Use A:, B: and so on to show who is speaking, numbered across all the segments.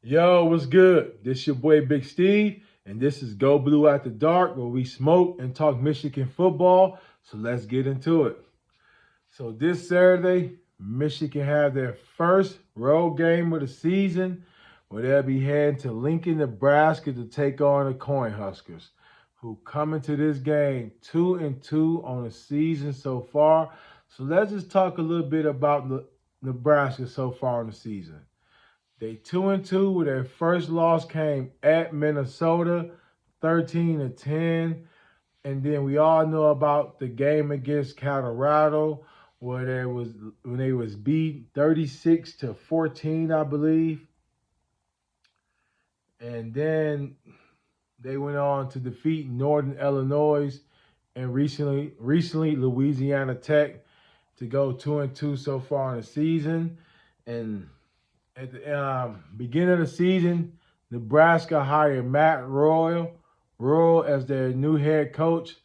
A: Yo, what's good? This your boy Big Steve, and this is Go Blue After Dark, where we smoke and talk Michigan football. So let's get into it. So this Saturday, Michigan have their first road game of the season, where they'll be heading to Lincoln, Nebraska to take on the Cornhuskers, who come into this game 2-2 on the season so far. So let's just talk a little bit about Nebraska so far in the season. They 2-2 with their first loss came at Minnesota, 13-10. And then we all know about the game against Colorado, where there was when they was beat 36-14, I believe. And then they went on to defeat Northern Illinois and recently Louisiana Tech to go 2-2 so far in the season. And at the beginning of the season, Nebraska hired Matt Rule as their new head coach.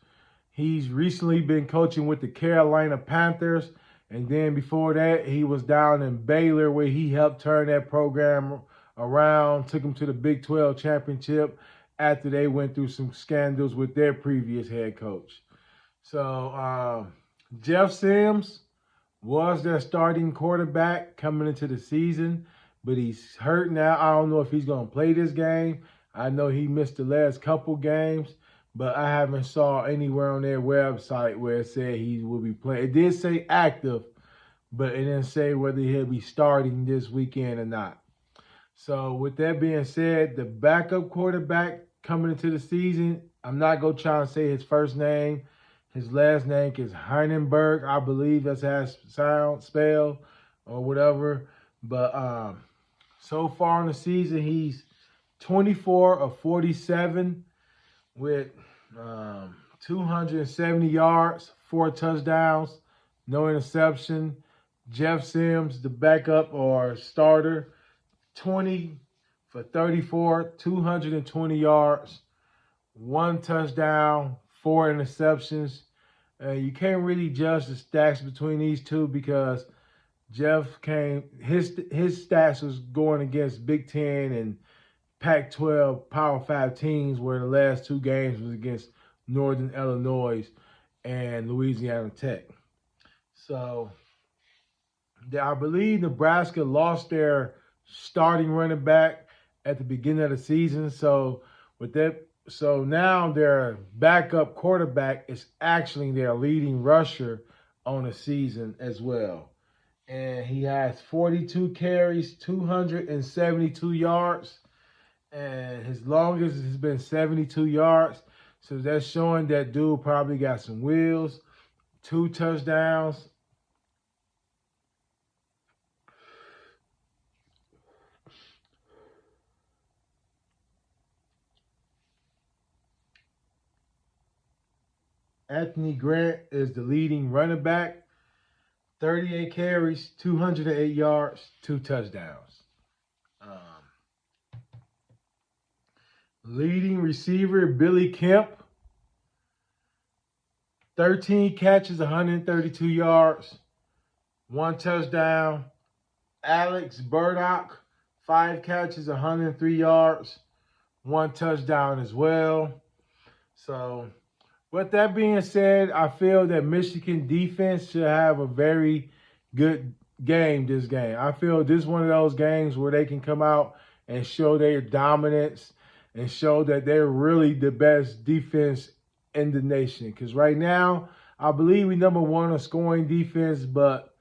A: He's recently been coaching with the Carolina Panthers, and then before that, he was down in Baylor where he helped turn that program around, took them to the Big 12 championship after they went through some scandals with their previous head coach. So Jeff Sims was their starting quarterback coming into the season, but he's hurt now. I don't know if he's going to play this game. I know he missed the last couple games, but I haven't saw anywhere on their website where it said he will be playing. It did say active, but it didn't say whether he'll be starting this weekend or not. So with that being said, the backup quarterback coming into the season, I'm not going to try and say his first name. His last name is Heinenberg. I believe that's how it's spelled or whatever. But so far in the season, he's 24 of 47 with 270 yards, 4 touchdowns, no interception. Jeff Sims, the backup or starter, 20 for 34, 220 yards, 1 touchdown, 4 interceptions. You can't really judge the stats between these two because Jeff his stats was going against Big Ten and Pac-12 Power 5 teams, where the last 2 games was against Northern Illinois and Louisiana Tech. So I believe Nebraska lost their starting running back at the beginning of the season. So now their backup quarterback is actually their leading rusher on the season as well. And he has 42 carries, 272 yards, and his longest has been 72 yards. So that's showing that dude probably got some wheels, 2 touchdowns. Anthony Grant is the leading running back, 38 carries, 208 yards, 2 touchdowns. Leading receiver, Billy Kemp, 13 catches, 132 yards, 1 touchdown. Alex Burdock, 5 catches, 103 yards, 1 touchdown as well. So with that being said, I feel that Michigan defense should have a very good game this game. I feel this is one of those games where they can come out and show their dominance and show that they're really the best defense in the nation. Because right now, I believe we number 1 on scoring defense, but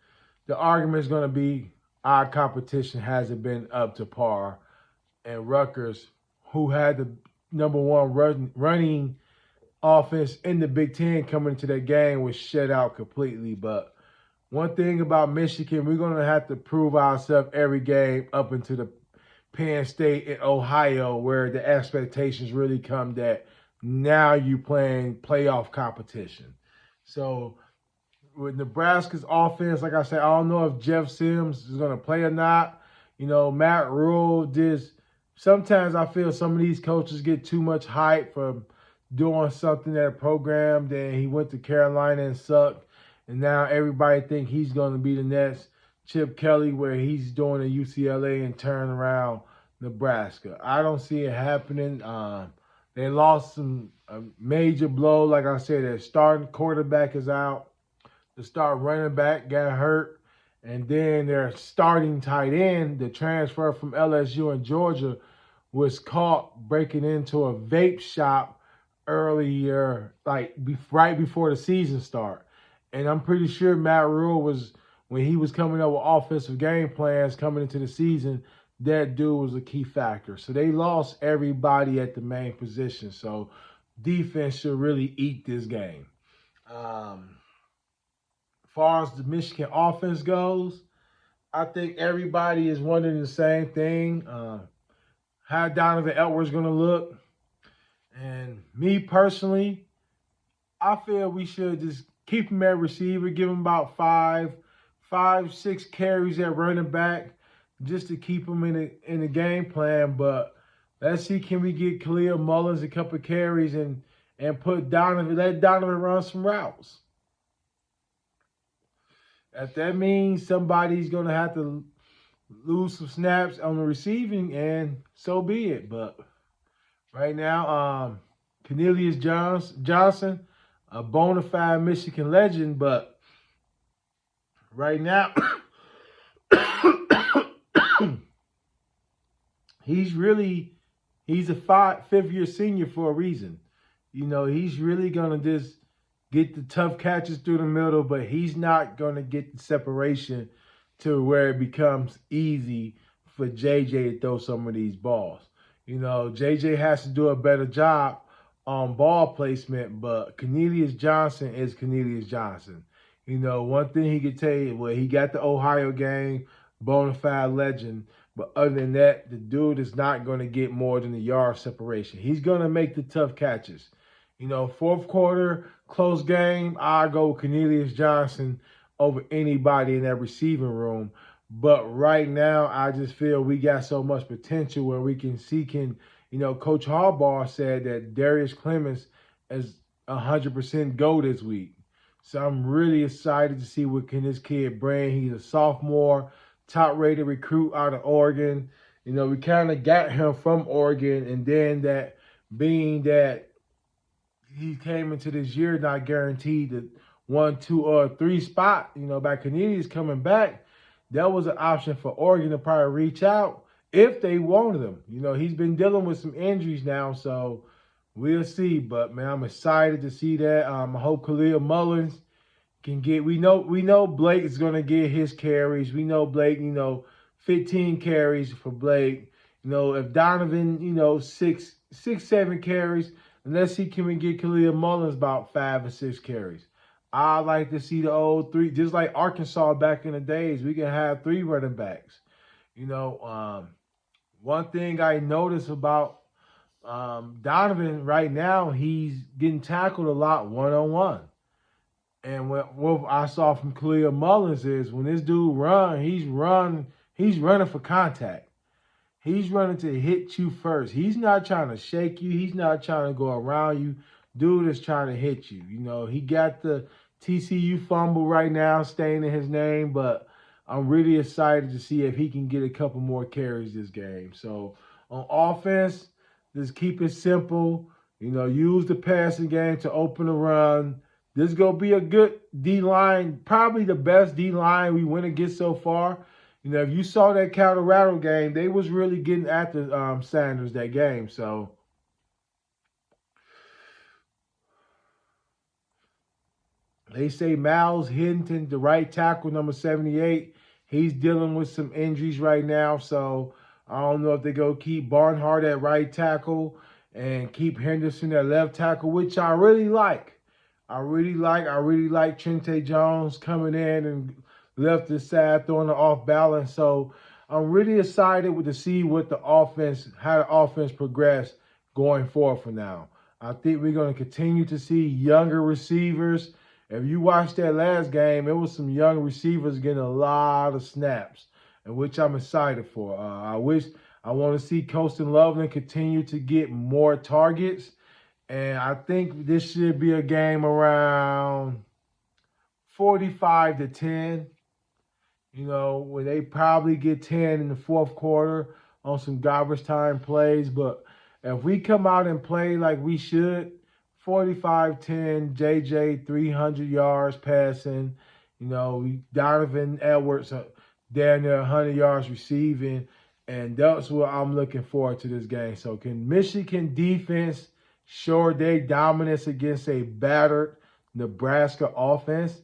A: the argument is going to be our competition hasn't been up to par. And Rutgers, who had the number 1 running offense in the Big Ten coming into that game, was shut out completely. But one thing about Michigan, we're going to have to prove ourselves every game up into the Penn State and Ohio, where the expectations really come that now you playing playoff competition. So with Nebraska's offense, like I said, I don't know if Jeff Sims is going to play or not. You know, Matt Rule sometimes I feel some of these coaches get too much hype for doing something at a program. Then he went to Carolina and sucked. And now everybody think he's going to be the next Chip Kelly, where he's doing at UCLA and turn around Nebraska. I don't see it happening. They lost a major blow. Like I said, their starting quarterback is out. The star running back got hurt. And then their starting tight end, the transfer from LSU in Georgia, was caught breaking into a vape shop earlier, like right before the season start. And I'm pretty sure Matt Rule was, when he was coming up with offensive game plans coming into the season, that dude was a key factor. So they lost everybody at the main position. So defense should really eat this game. As far as the Michigan offense goes, I think everybody is wondering the same thing. How Donovan Edwards going to look. And me personally, I feel we should just keep him at receiver, give him about five, 6 carries at running back, just to keep him in the game plan. But let's see, can we get Khalil Mullins a couple of carries and let Donovan run some routes. If that means somebody's going to have to lose some snaps on the receiving, and so be it. But right now, Cornelius Johnson, a bona fide Michigan legend, but right now, he's a fifth-year senior for a reason. You know, he's really going to just get the tough catches through the middle, but he's not going to get the separation to where it becomes easy for JJ to throw some of these balls. You know, JJ has to do a better job on ball placement, but Cornelius Johnson is Cornelius Johnson. You know, one thing he could tell you, well, he got the Ohio game, bona fide legend, but other than that, the dude is not going to get more than a yard separation. He's going to make the tough catches. You know, fourth quarter, close game, I go with Cornelius Johnson over anybody in that receiving room. But right now, I just feel we got so much potential where we can see, Coach Harbaugh said that Darius Clemens is 100% go this week. So I'm really excited to see what can this kid bring. He's a sophomore, top-rated recruit out of Oregon. You know, we kind of got him from Oregon, and then that being that he came into this year not guaranteed the 1, 2, or 3 spot, by Cornelius coming back, that was an option for Oregon to probably reach out if they wanted him. You know, he's been dealing with some injuries now, so we'll see. But, man, I'm excited to see that. I hope Khalil Mullins can get – we know Blake is going to get his carries. We know Blake, 15 carries for Blake. If Donovan, 6, 7 carries – and let's see, can we get Khalil Mullins about 5 or 6 carries? I like to see the old 3, just like Arkansas back in the days. We can have 3 running backs. One thing I noticed about Donovan right now, he's getting tackled a lot one-on-one. And what I saw from Khalil Mullins is when this dude he's running for contact. He's running to hit you first. He's not trying to shake you. He's not trying to go around you. Dude is trying to hit you. He got the TCU fumble right now staying in his name, but I'm really excited to see if he can get a couple more carries this game. So on offense, just keep it simple. Use the passing game to open the run. This is going to be a good D-line, probably the best D-line we went against so far. If you saw that Colorado game, they was really getting after Sanders that game. So they say Miles Hinton, the right tackle, number 78, he's dealing with some injuries right now. So I don't know if they go keep Barnhart at right tackle and keep Henderson at left tackle, which I really like. I really like Trente Jones coming in and left his side throwing it off balance. So I'm really excited to see how the offense progress going forward from now. I think we're going to continue to see younger receivers. If you watched that last game, it was some young receivers getting a lot of snaps, and which I'm excited for. I want to see Colston Loveland continue to get more targets, and I think this should be a game around 45-10. Where they probably get 10 in the fourth quarter. on some garbage time plays. But if we come out and play like we should, 45-10, JJ 300 yards passing, Donovan Edwards down there 100 yards receiving, and that's what I'm looking forward to this game. So can Michigan defense show their dominance against a battered Nebraska offense?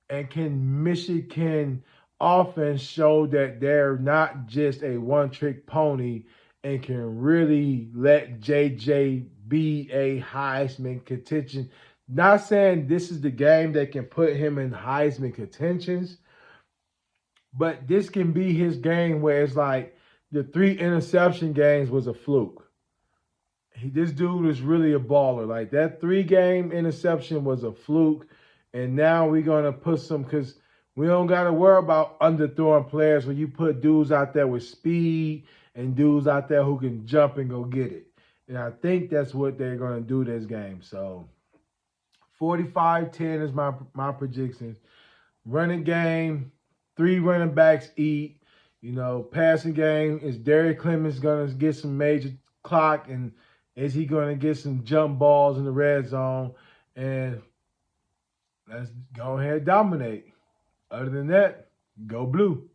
A: And can Michigan offense show that they're not just a one-trick pony and can really let JJ be a Heisman contention? Not saying this is the game that can put him in Heisman contentions, but this can be his game where it's like the 3 interception games was a fluke. This dude is really a baller. Like that 3-game interception was a fluke. And now we're going to put some, because we don't got to worry about underthrowing players when you put dudes out there with speed and dudes out there who can jump and go get it. And I think that's what they're going to do this game. So 45-10 is my prediction. Running game, 3 running backs eat. Passing game, is Derrick Clemens going to get some major clock, and is he going to get some jump balls in the red zone? And let's go ahead and dominate. Other than that, go blue.